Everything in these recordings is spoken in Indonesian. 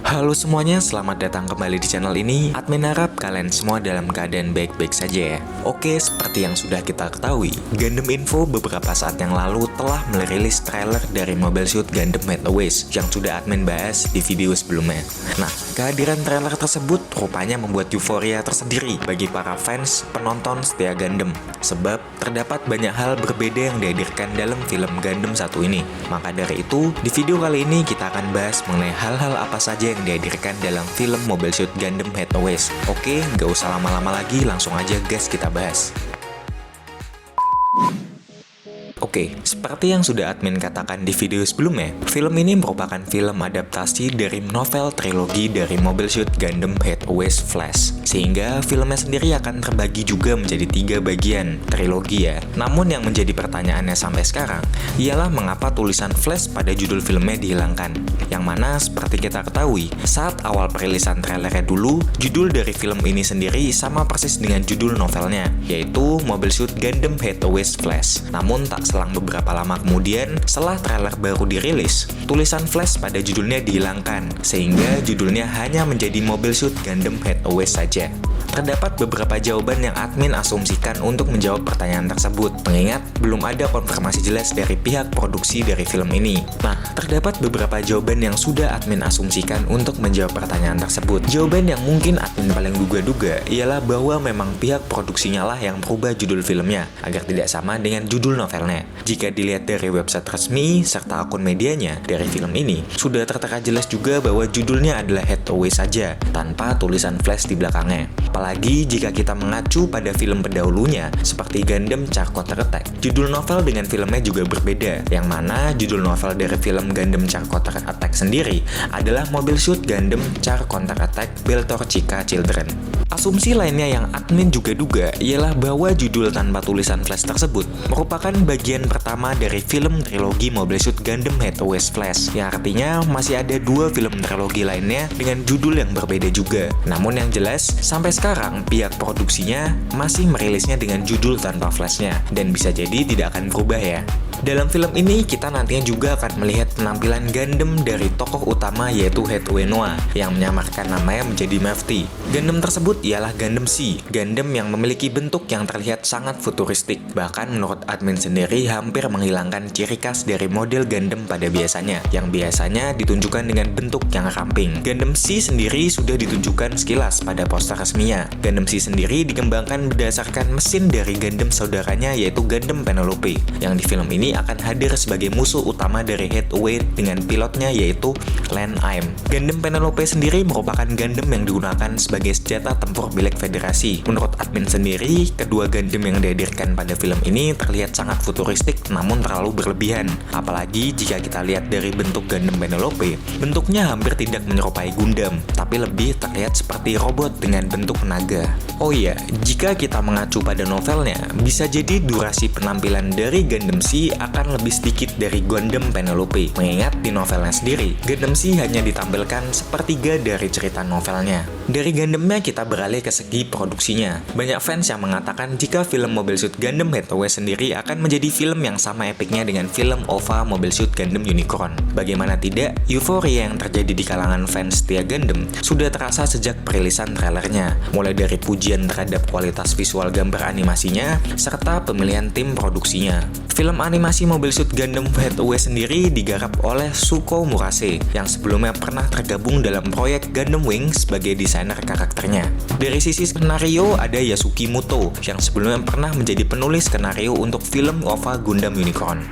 Halo semuanya, selamat datang kembali di channel ini. Admin harap kalian semua dalam keadaan baik-baik saja ya. Oke, seperti yang sudah kita ketahui, Gundam Info beberapa saat yang lalu telah merilis trailer dari Mobile Suit Gundam Head-Always yang sudah admin bahas di video sebelumnya. Nah, kehadiran trailer tersebut rupanya membuat euforia tersendiri bagi para fans penonton setia Gundam. Sebab terdapat banyak hal berbeda yang dihadirkan dalam film Gundam satu ini. Maka dari itu, di video kali ini kita akan bahas mengenai hal-hal apa saja yang dihadirkan dalam film Mobile Suit Gundam Head-Always. Oke, gak usah lama-lama lagi, langsung aja guys kita bahas. Oke, seperti yang sudah admin katakan di video sebelumnya, film ini merupakan film adaptasi dari novel trilogi dari Mobile Suit Gundam Head-Always Flash. Sehingga filmnya sendiri akan terbagi juga menjadi 3 bagian, trilogi ya. Namun yang menjadi pertanyaannya sampai sekarang, ialah mengapa tulisan Flash pada judul filmnya dihilangkan. Yang mana seperti kita ketahui, saat awal perilisan trailernya dulu, judul dari film ini sendiri sama persis dengan judul novelnya, yaitu Mobile Suit Gundam Head-Always Flash. Namun tak selang beberapa lama kemudian, setelah trailer baru dirilis, tulisan Flash pada judulnya dihilangkan, sehingga judulnya hanya menjadi Mobile Suit Gundam Head-Always saja. Terdapat beberapa jawaban yang admin asumsikan untuk menjawab pertanyaan tersebut, mengingat belum ada konfirmasi jelas dari pihak produksi dari film ini. Nah, terdapat beberapa jawaban yang sudah admin asumsikan untuk menjawab pertanyaan tersebut. Jawaban yang mungkin admin paling duga-duga ialah bahwa memang pihak produksinya lah yang merubah judul filmnya, agar tidak sama dengan judul novelnya. Jika dilihat dari website resmi serta akun medianya dari film ini, sudah tertera jelas juga bahwa judulnya adalah Head-Always saja, tanpa tulisan Flash di belakangnya. Apalagi jika kita mengacu pada film pendahulunya seperti Gundam Char Counter Attack. Judul novel dengan filmnya juga berbeda, yang mana judul novel dari film Gundam Char Counter Attack sendiri adalah Mobile Suit Gundam Char Counter Attack Beltor Chica Children. Asumsi lainnya yang admin juga duga ialah bahwa judul tanpa tulisan Flash tersebut merupakan bagian pertama dari film trilogi Mobile Suit Gundam Head-Always Flash, yang artinya masih ada 2 film trilogi lainnya dengan judul yang berbeda juga. Namun yang jelas, sampai sekarang pihak produksinya masih merilisnya dengan judul tanpa Flashnya, dan bisa jadi tidak akan berubah ya. Dalam film ini, kita nantinya juga akan melihat penampilan Gundam dari tokoh utama yaitu Head-Always Noah, yang menyamarkan namanya menjadi Mafty. Gundam tersebut ialah Gundam Sea, Gundam yang memiliki bentuk yang terlihat sangat futuristik. Bahkan menurut admin sendiri hampir menghilangkan ciri khas dari model Gundam pada biasanya, yang biasanya ditunjukkan dengan bentuk yang ramping. Gundam Sea sendiri sudah ditunjukkan sekilas pada poster resminya. Gundam Sea sendiri dikembangkan berdasarkan mesin dari Gundam saudaranya yaitu Gundam Penelope, yang di film ini akan hadir sebagai musuh utama dari Head-Always dengan pilotnya yaitu Lan Aim. Gundam Penelope sendiri merupakan Gundam yang digunakan sebagai senjata tempur milik Federasi. Menurut admin sendiri, kedua Gundam yang dihadirkan pada film ini terlihat sangat futuristik namun terlalu berlebihan. Apalagi jika kita lihat dari bentuk Gundam Penelope, bentuknya hampir tidak menyerupai Gundam, tapi lebih terlihat seperti robot dengan bentuk naga. Oh iya, jika kita mengacu pada novelnya, bisa jadi durasi penampilan dari Gundam Sea akan lebih sedikit dari Gundam Penelope. Mengingat di novelnya sendiri, Gundam Sea hanya ditampilkan sepertiga dari cerita novelnya. Dari Gundamnya kita beralih ke segi produksinya. Banyak fans yang mengatakan jika film Mobile Suit Gundam Head-Always sendiri akan menjadi film yang sama epicnya dengan film OVA Mobile Suit Gundam Unicorn. Bagaimana tidak, euforia yang terjadi di kalangan fans setia Gundam sudah terasa sejak perilisan trailernya. Mulai dari pujian terhadap kualitas visual gambar animasinya, serta pemilihan tim produksinya. Film animasi Mobile Suit Gundam Head-Always sendiri digarap oleh Shuko Murase, yang sebelumnya pernah tergabung dalam proyek Gundam Wing sebagai desainer karakternya. Dari sisi skenario ada Yasuki Muto, yang sebelumnya pernah menjadi penulis skenario untuk film OVA Gundam Unicorn.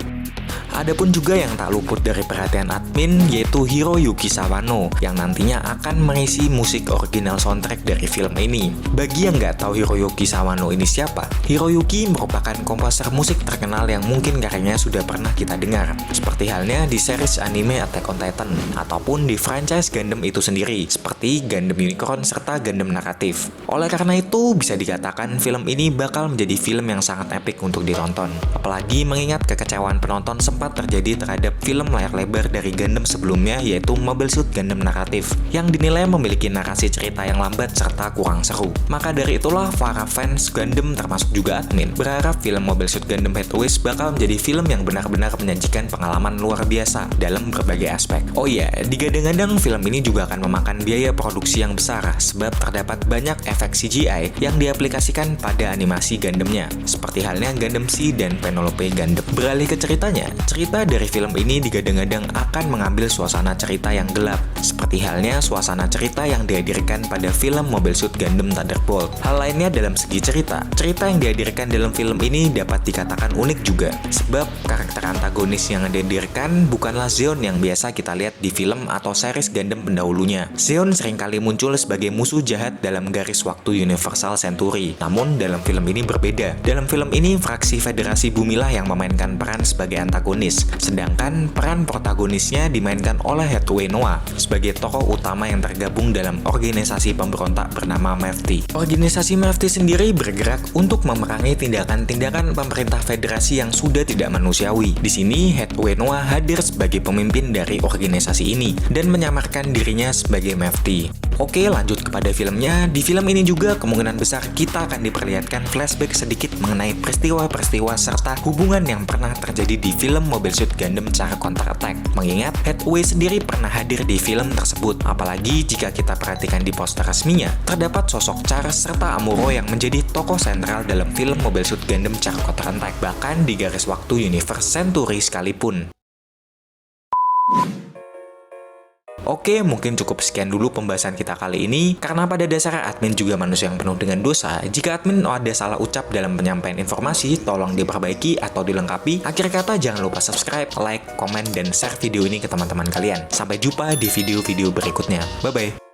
Adapun juga yang tak luput dari perhatian admin yaitu Hiroyuki Sawano, yang nantinya akan mengisi musik original soundtrack dari film ini. Bagi yang nggak tahu Hiroyuki Sawano ini siapa, Hiroyuki merupakan komposer musik terkenal yang mungkin karyanya sudah pernah kita dengar, seperti halnya di series anime Attack on Titan ataupun di franchise Gundam itu sendiri, seperti Gundam Unicorn serta Gundam Naratif. Oleh karena itu, bisa dikatakan film ini bakal menjadi film yang sangat epik untuk ditonton. Apalagi mengingat kekecewaan penonton sempat sempat terjadi terhadap film layar lebar dari Gundam sebelumnya, yaitu Mobile Suit Gundam Narrative, yang dinilai memiliki narasi cerita yang lambat serta kurang seru. Maka dari itulah para fans Gundam termasuk juga admin berharap film Mobile Suit Gundam Heroes bakal menjadi film yang benar-benar menyajikan pengalaman luar biasa dalam berbagai aspek. Oh iya, digadang-gadang film ini juga akan memakan biaya produksi yang besar sebab terdapat banyak efek CGI yang diaplikasikan pada animasi Gundamnya, seperti halnya Gundam Seed dan Penelope Gundam. Beralih ke ceritanya, cerita dari film ini digadang-gadang akan mengambil suasana cerita yang gelap, seperti halnya suasana cerita yang dihadirkan pada film Mobile Suit Gundam Thunderbolt. Hal lainnya dalam segi cerita yang dihadirkan dalam film ini dapat dikatakan unik juga, sebab karakter antagonis yang dihadirkan bukanlah Zeon yang biasa kita lihat di film atau series Gundam pendahulunya. Zeon seringkali muncul sebagai musuh jahat dalam garis waktu Universal Century. Namun dalam film ini berbeda. Dalam film ini fraksi Federasi Bumilah yang memainkan peran sebagai antagonis, sedangkan peran protagonisnya dimainkan oleh Hetue Noa sebagai tokoh utama yang tergabung dalam organisasi pemberontak bernama MEFT. Organisasi MEFT sendiri bergerak untuk memerangi tindakan-tindakan pemerintah federasi yang sudah tidak manusiawi. Di sini Hetue Noa hadir sebagai pemimpin dari organisasi ini dan menyamarkan dirinya sebagai MEFT. Oke, lanjut kepada filmnya. Di film ini juga kemungkinan besar kita akan diperlihatkan flashback sedikit mengenai peristiwa-peristiwa serta hubungan yang pernah terjadi di film Mobile Suit Gundam Charge Counter Attack. Mengingat Hetue sendiri pernah hadir di film tersebut. Apalagi jika kita perhatikan di poster resminya, terdapat sosok Charge serta Amuro yang menjadi tokoh sentral dalam film Mobile Suit Gundam Charge Counter Attack, bahkan di garis waktu Universe Century sekalipun. Oke, mungkin cukup sekian dulu pembahasan kita kali ini, karena pada dasarnya admin juga manusia yang penuh dengan dosa. Jika admin ada salah ucap dalam penyampaian informasi, tolong diperbaiki atau dilengkapi. Akhir kata, jangan lupa subscribe, like, komen, dan share video ini ke teman-teman kalian. Sampai jumpa di video-video berikutnya. Bye-bye.